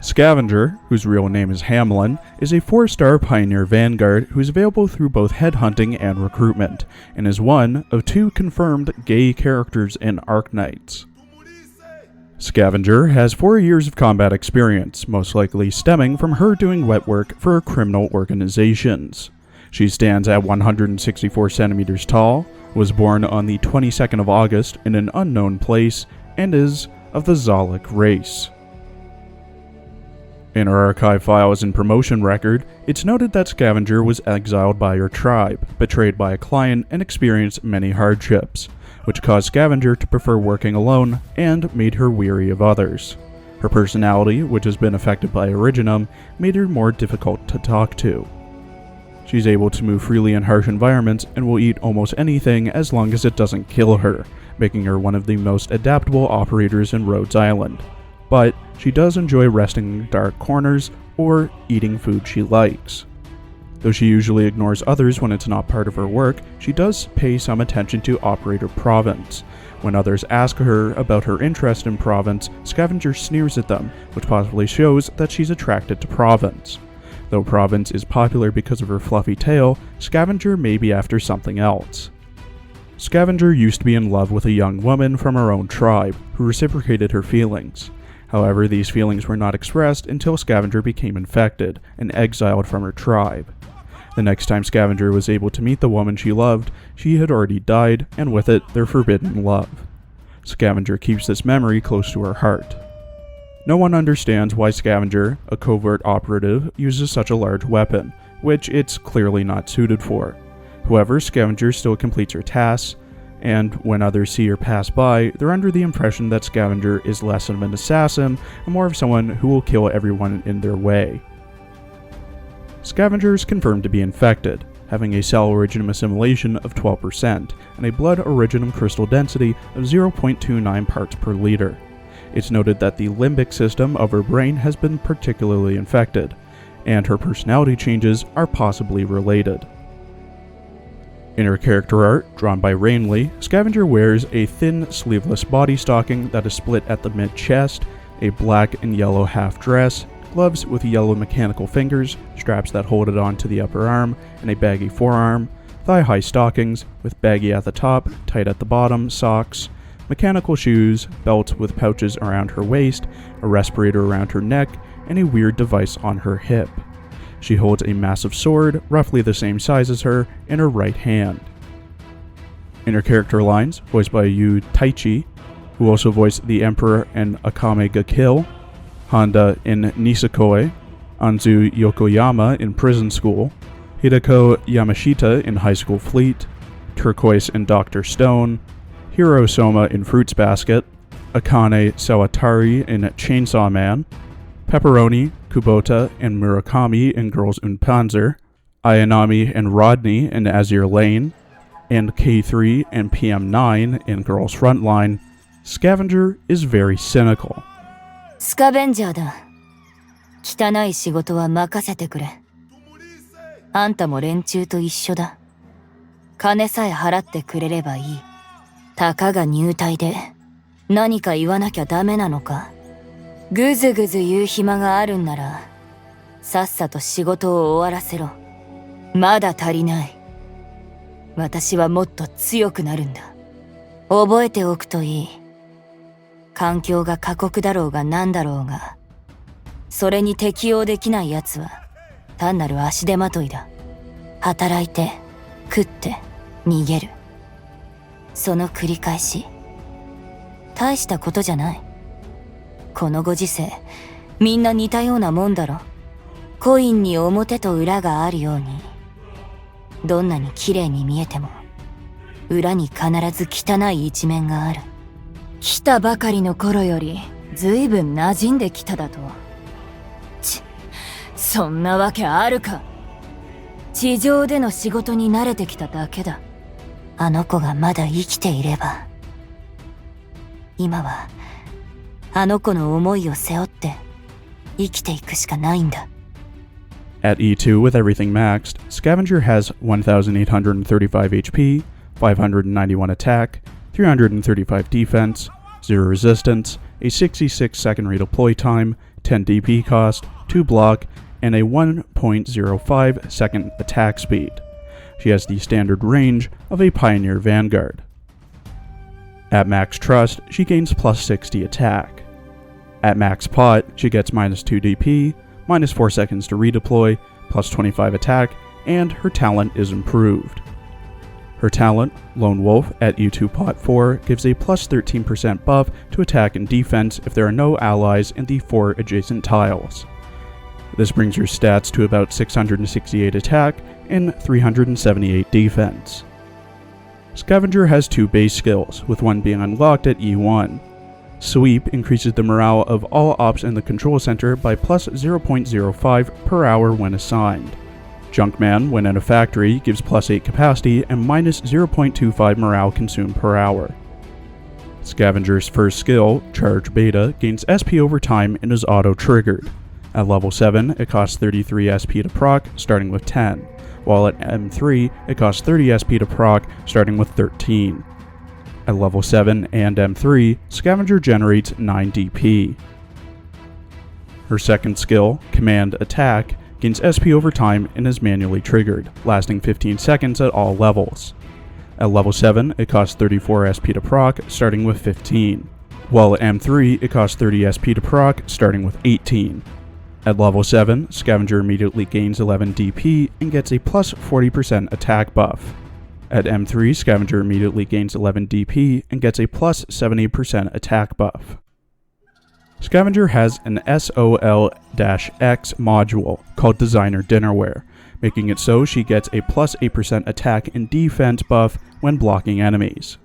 Scavenger, whose real name is Hamlin, is a 4-star Pioneer Vanguard who is available through both headhunting and recruitment, and is one of 2 confirmed gay characters in Arknights. Scavenger has 4 years of combat experience, most likely stemming from her doing wet work for criminal organizations. She stands at 164 centimeters tall, was born on the 22nd of August in an unknown place, and is of the Zalek race. In her archive files and promotion record, it's noted that Scavenger was exiled by her tribe, betrayed by a client, and experienced many hardships, which caused Scavenger to prefer working alone and made her weary of others. Her personality, which has been affected by Originum, made her more difficult to talk to. She's able to move freely in harsh environments and will eat almost anything as long as it doesn't kill her, making her one of the most adaptable operators in Rhodes Island. But she does enjoy resting in dark corners or eating food she likes. Though she usually ignores others when it's not part of her work, she does pay some attention to Operator Province. When others ask her about her interest in Province, Scavenger sneers at them, which possibly shows that she's attracted to Province. Though Province is popular because of her fluffy tail, Scavenger may be after something else. Scavenger used to be in love with a young woman from her own tribe, who reciprocated her feelings. However, these feelings were not expressed until Scavenger became infected and exiled from her tribe. The next time Scavenger was able to meet the woman she loved, she had already died, and with it, their forbidden love. Scavenger keeps this memory close to her heart. No one understands why Scavenger, a covert operative, uses such a large weapon, which it's clearly not suited for. However, Scavenger still completes her tasks, and when others see her pass by, they're under the impression that Scavenger is less of an assassin and more of someone who will kill everyone in their way. Scavenger is confirmed to be infected, having a cell originum assimilation of 12% and a blood originum crystal density of 0.29 parts per liter. It's noted that the limbic system of her brain has been particularly infected, and her personality changes are possibly related. In her character art, drawn by Rainley, Scavenger wears a thin, sleeveless body stocking that is split at the mid-chest, a black and yellow half-dress, gloves with yellow mechanical fingers, straps that hold it onto the upper arm, and a baggy forearm, thigh-high stockings, with baggy at the top, tight at the bottom, socks, mechanical shoes, belts with pouches around her waist, a respirator around her neck, and a weird device on her hip. She holds a massive sword, roughly the same size as her, in her right hand. In her character lines, voiced by Yu Taichi, who also voiced the Emperor in Akame ga Kill, Honda in Nisekoi, Anzu Yokoyama in Prison School, Hideko Yamashita in High School Fleet, Turquoise in Dr. Stone, Hiro Soma in Fruits Basket, Akane Sawatari in Chainsaw Man, Pepperoni, Kubota, and Murakami in Girls und Panzer, Ayanami and Rodney in Azure Lane, and K3 and PM9 in Girls Frontline, Scavenger is very cynical. Scavenger だ。汚い仕事は任せてくれ。あんたも連中と一緒だ。金さえ払ってくれればいい。たかが入隊で何か言わなきゃダメなのか。ぐずぐず言う暇があるんなら、さっさと仕事を終わらせろ。まだ足りない。私はもっと強くなるんだ。覚えておくといい。環境が過酷だろうが何だろうが、それに適応できない奴は単なる足手まといだ。働いて、食って、逃げる。その繰り返し。大したことじゃない。このご時世、みんな似たようなもんだろ。コインに表と裏があるように。どんなに綺麗に見えても、裏に必ず汚い一面がある。来たばかりの頃より、ずいぶん馴染んできただと。そんなわけあるか。地上での仕事に慣れてきただけだ。あの子がまだ生きていれば。今は、あの子の思いを背負って生きていくしかないんだ。At E2 with everything maxed, Scavenger has 1,835 HP, 591 attack, 335 defense, 0 resistance, a 66-second redeploy time, 10 DP cost, 2 block, and a 1.05 second attack speed. She has the standard range of a Pioneer Vanguard. At max trust, she gains plus 60 attack. At max pot, she gets minus 2 DP, minus 4 seconds to redeploy, plus 25 attack, and her talent is improved. Her talent, Lone Wolf, at U2 Pot 4 gives a plus 13% buff to attack and defense if there are no allies in the 4 adjacent tiles. This brings her stats to about 668 attack and 378 defense. Scavenger has 2 base skills, with one being unlocked at E1. S.W.E.E.P increases the morale of all ops in the control center by plus 0.05 per hour when assigned. Junkman, when in a factory, gives plus 8 capacity and minus 0.25 morale consumed per hour. Scavenger's first skill, Charge Beta, gains SP over time and is auto-triggered. At level 7, it costs 33 SP to proc, starting with 10, while at M3, it costs 30 SP to proc, starting with 13. At level 7 and M3, Scavenger generates 9 DP. Her second skill, Command Attack, gains SP over time and is manually triggered, lasting 15 seconds at all levels. At level 7, it costs 34 SP to proc, starting with 15, while at M3, it costs 30 SP to proc, starting with 18. At level 7, Scavenger immediately gains 11 DP and gets a plus 40% attack buff. At M3, Scavenger immediately gains 11 DP and gets a plus 70% attack buff. Scavenger has an SOL-X module called Designer Dinnerware, making it so she gets a plus 8% attack and defense buff when blocking enemies.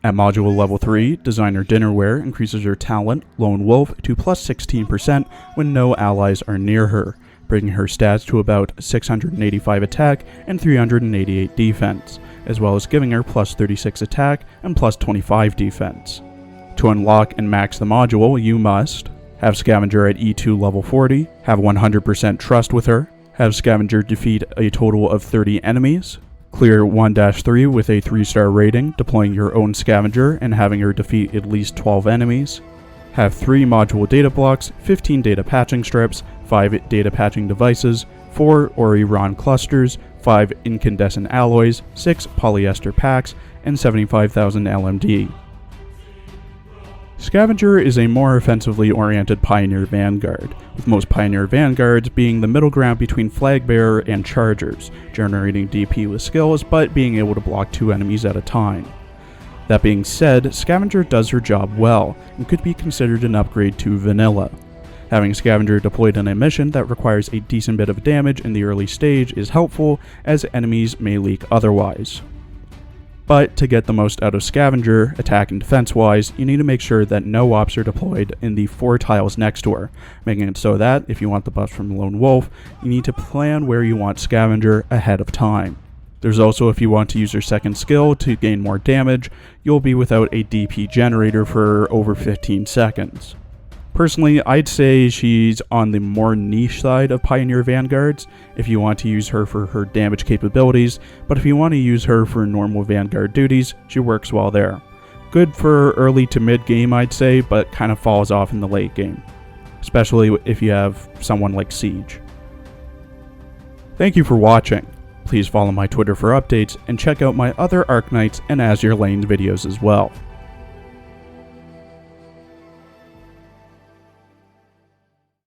At module level 3, Designer Dinnerware increases her talent, Lone Wolf, to plus 16% when no allies are near her, bringing her stats to about 685 attack and 388 defense, as well as giving her plus 36 attack and plus 25 defense. To unlock and max the module, you must have Scavenger at E2 level 40, have 100% trust with her, have Scavenger defeat a total of 30 enemies, clear 1-3 with a 3-star rating, deploying your own Scavenger and having her defeat at least 12 enemies, have 3 module data blocks, 15 data patching strips, 5 data patching devices, 4 Ori-Ron clusters, 5 incandescent alloys, 6 polyester packs, and 75,000 LMD. Scavenger is a more offensively oriented Pioneer Vanguard, with most Pioneer Vanguards being the middle ground between Flag Bearer and Chargers, generating DP with skills but being able to block 2 enemies at a time. That being said, Scavenger does her job well, and could be considered an upgrade to Vanilla. Having Scavenger deployed in a mission that requires a decent bit of damage in the early stage is helpful, as enemies may leak otherwise. But to get the most out of Scavenger, attack and defense wise, you need to make sure that no ops are deployed in the 4 tiles next to her, making it so that, if you want the buff from Lone Wolf, you need to plan where you want Scavenger ahead of time. There's also, if you want to use her second skill to gain more damage, you'll be without a DP generator for over 15 seconds. Personally, I'd say she's on the more niche side of Pioneer Vanguards if you want to use her for her damage capabilities, but if you want to use her for normal Vanguard duties, she works well there. Good for early to mid game, I'd say, but kind of falls off in the late game, especially if you have someone like Siege. Thank you for watching. Please follow my Twitter for updates and check out my other Arknights and Azure Lane videos as well.